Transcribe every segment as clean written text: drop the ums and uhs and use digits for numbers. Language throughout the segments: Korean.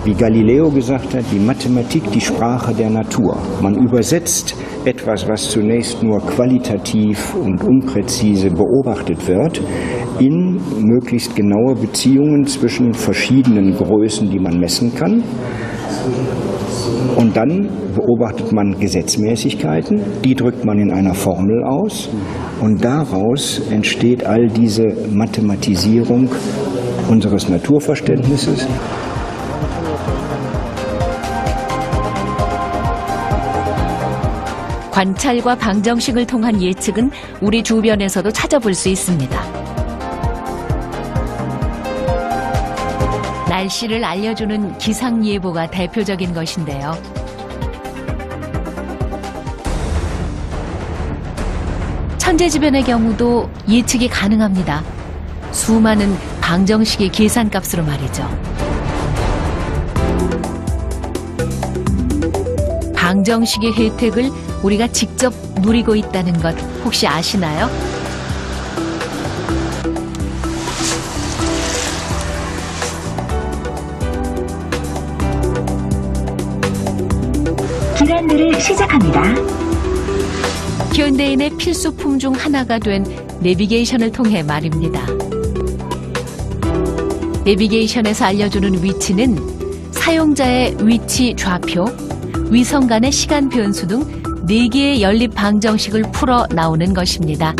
Wie Galileo gesagt hat, die Mathematik, die Sprache der Natur. Man übersetzt etwas, was zunächst nur qualitativ und unpräzise beobachtet wird, in möglichst genaue Beziehungen zwischen verschiedenen Größen, die man messen kann. Und dann beobachtet man Gesetzmäßigkeiten, die drückt man in einer Formel aus und daraus entsteht all diese Mathematisierung unseres Naturverständnisses. 관찰과 방정식을 통한 예측은 우리 주변에서도 찾아볼 수 있습니다. 날씨를 알려주는 기상예보가 대표적인 것인데요. 천재지변의 경우도 예측이 가능합니다. 수많은 방정식의 계산값으로 말이죠. 방정식의 혜택을 우리가 직접 누리고 있다는 것 혹시 아시나요? 기란들을 시작합니다. 현대인의 필수품 중 하나가 된 내비게이션을 통해 말입니다. 내비게이션에서 알려주는 위치는 사용자의 위치 좌표, 위성 간의 시간 변수 등 4개의 연립 방정식을 풀어 나오는 것입니다.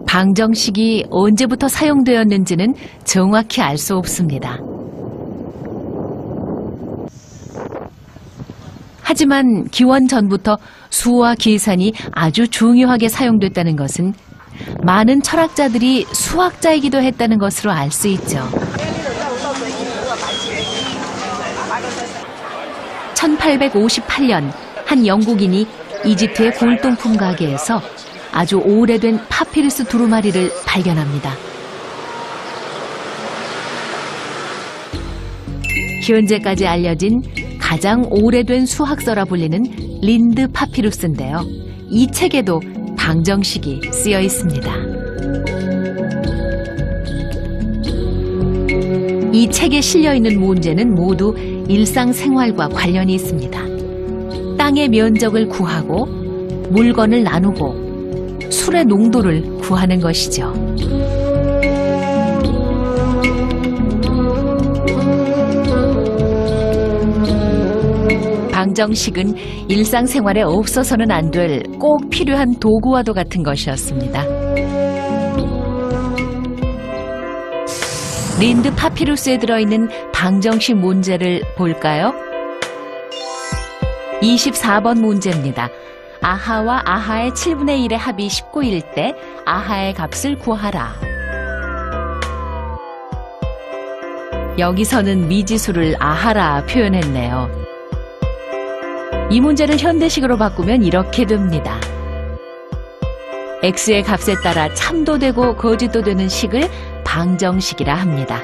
방정식이 언제부터 사용되었는지는 정확히 알 수 없습니다. 하지만 기원 전부터 수와 계산이 아주 중요하게 사용됐다는 것은 많은 철학자들이 수학자이기도 했다는 것으로 알 수 있죠. 1858년 한 영국인이 이집트의 골동품 가게에서 아주 오래된 파피루스 두루마리를 발견합니다. 현재까지 알려진 가장 오래된 수학서라 불리는 린드 파피루스인데요. 이 책에도 방정식이 쓰여 있습니다. 이 책에 실려 있는 문제는 모두 일상생활과 관련이 있습니다. 땅의 면적을 구하고 물건을 나누고 술의 농도를 구하는 것이죠. 방정식은 일상생활에 없어서는 안 될 꼭 필요한 도구와도 같은 것이었습니다. 린드 파피루스에 들어있는 방정식 문제를 볼까요? 24번 문제입니다. 아하와 아하의 7분의 1의 합이 19일 때 아하의 값을 구하라. 여기서는 미지수를 아하라 표현했네요. 이 문제를 현대식으로 바꾸면 이렇게 됩니다. x의 값에 따라 참도 되고 거짓도 되는 식을 방정식이라 합니다.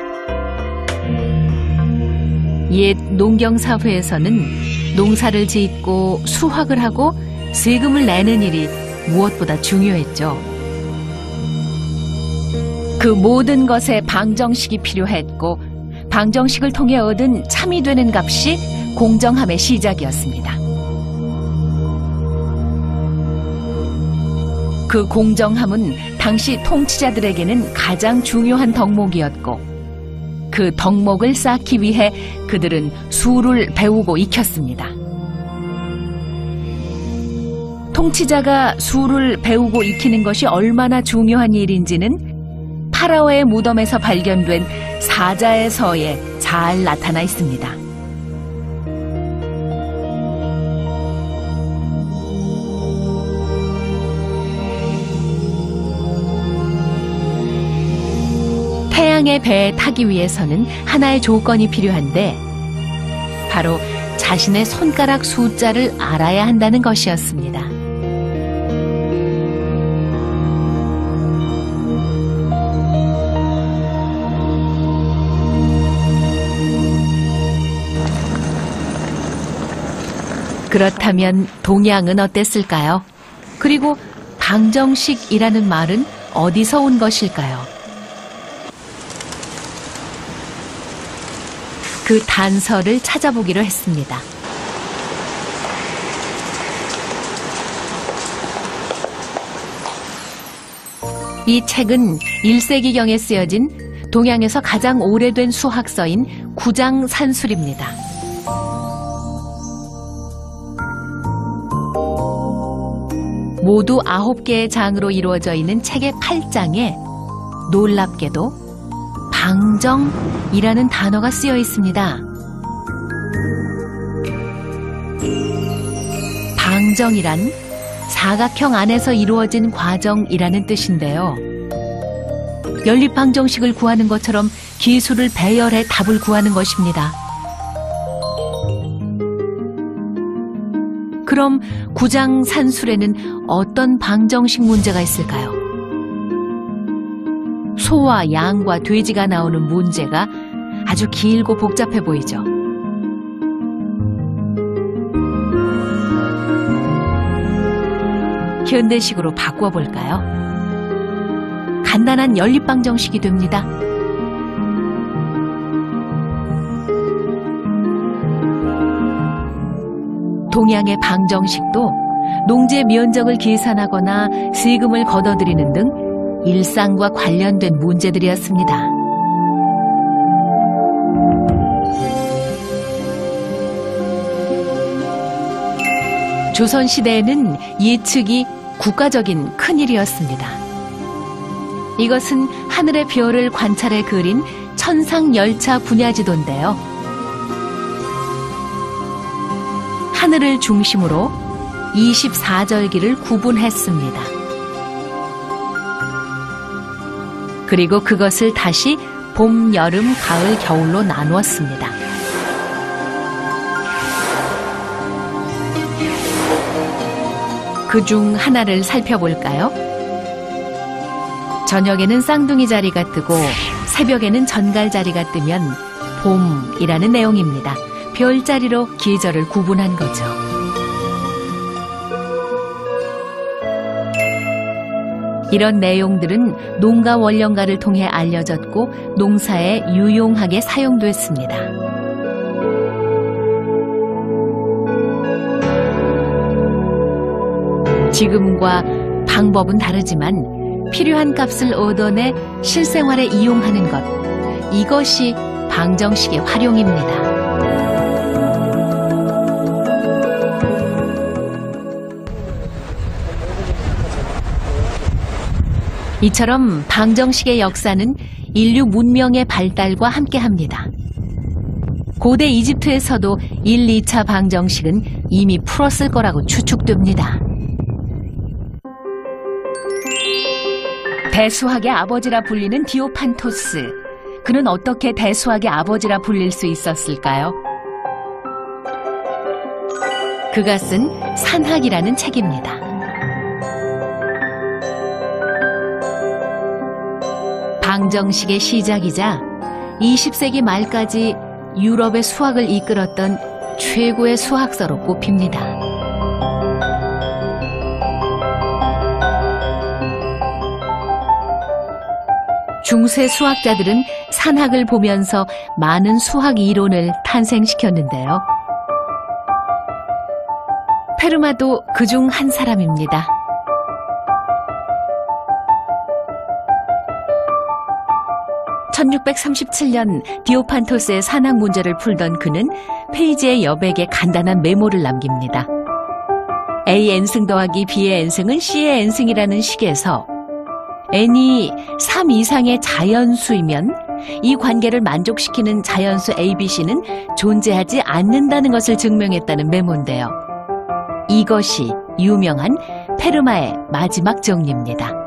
옛 농경사회에서는 농사를 짓고 수확을 하고 세금을 내는 일이 무엇보다 중요했죠. 그 모든 것에 방정식이 필요했고 방정식을 통해 얻은 참이 되는 값이 공정함의 시작이었습니다. 그 공정함은 당시 통치자들에게는 가장 중요한 덕목이었고 그 덕목을 쌓기 위해 그들은 수를 배우고 익혔습니다. 통치자가 수를 배우고 익히는 것이 얼마나 중요한 일인지는 파라오의 무덤에서 발견된 사자의 서에 잘 나타나 있습니다. 태양의 배에 타기 위해서는 하나의 조건이 필요한데 바로 자신의 손가락 숫자를 알아야 한다는 것이었습니다. 그렇다면 동양은 어땠을까요? 그리고 방정식이라는 말은 어디서 온 것일까요? 그 단서를 찾아보기로 했습니다. 이 책은 1세기경에 쓰여진 동양에서 가장 오래된 수학서인 구장산술입니다. 모두 9개의 장으로 이루어져 있는 책의 8장에 놀랍게도 방정이라는 단어가 쓰여 있습니다. 방정이란 사각형 안에서 이루어진 과정이라는 뜻인데요. 연립방정식을 구하는 것처럼 기술을 배열해 답을 구하는 것입니다. 그럼 구장산술에는 어떤 방정식 문제가 있을까요? 소와 양과 돼지가 나오는 문제가 아주 길고 복잡해 보이죠. 현대식으로 바꿔볼까요? 간단한 연립방정식이 됩니다. 동양의 방정식도 농지의 면적을 계산하거나 세금을 걷어들이는 등 일상과 관련된 문제들이었습니다. 조선시대에는 예측이 국가적인 큰일이었습니다. 이것은 하늘의 별을 관찰해 그린 천상열차 분야지도인데요. 하늘을 중심으로 24절기를 구분했습니다. 그리고 그것을 다시 봄, 여름, 가을, 겨울로 나누었습니다. 그중 하나를 살펴볼까요? 저녁에는 쌍둥이 자리가 뜨고 새벽에는 전갈 자리가 뜨면 봄이라는 내용입니다. 별자리로 계절을 구분한 거죠. 이런 내용들은 농가 원령가를 통해 알려졌고 농사에 유용하게 사용됐습니다. 지금과 방법은 다르지만 필요한 값을 얻어내 실생활에 이용하는 것, 이것이 방정식의 활용입니다. 이처럼 방정식의 역사는 인류 문명의 발달과 함께합니다. 고대 이집트에서도 1, 2차 방정식은 이미 풀었을 거라고 추측됩니다. 대수학의 아버지라 불리는 디오판토스. 그는 어떻게 대수학의 아버지라 불릴 수 있었을까요? 그가 쓴 산학이라는 책입니다. 방정식의 시작이자 20세기 말까지 유럽의 수학을 이끌었던 최고의 수학서로 꼽힙니다. 중세 수학자들은 산학을 보면서 많은 수학 이론을 탄생시켰는데요. 페르마도 그중 한 사람입니다. (1637년) 디오판토스의 산학 문제를 풀던 그는 페이지의 여백에 간단한 메모를 남깁니다. A의 n승 더하기 B의 n승은 C의 n승이라는 식에서 n이 3 이상의 자연수이면 이 관계를 만족시키는 자연수 ABC는 존재하지 않는다는 것을 증명했다는 메모인데요. 이것이 유명한 페르마의 마지막 정리입니다.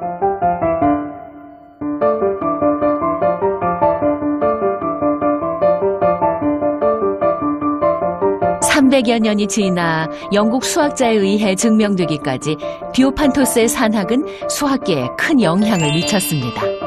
300여 년이 지나 영국 수학자에 의해 증명되기까지 디오판토스의 산학은 수학계에 큰 영향을 미쳤습니다.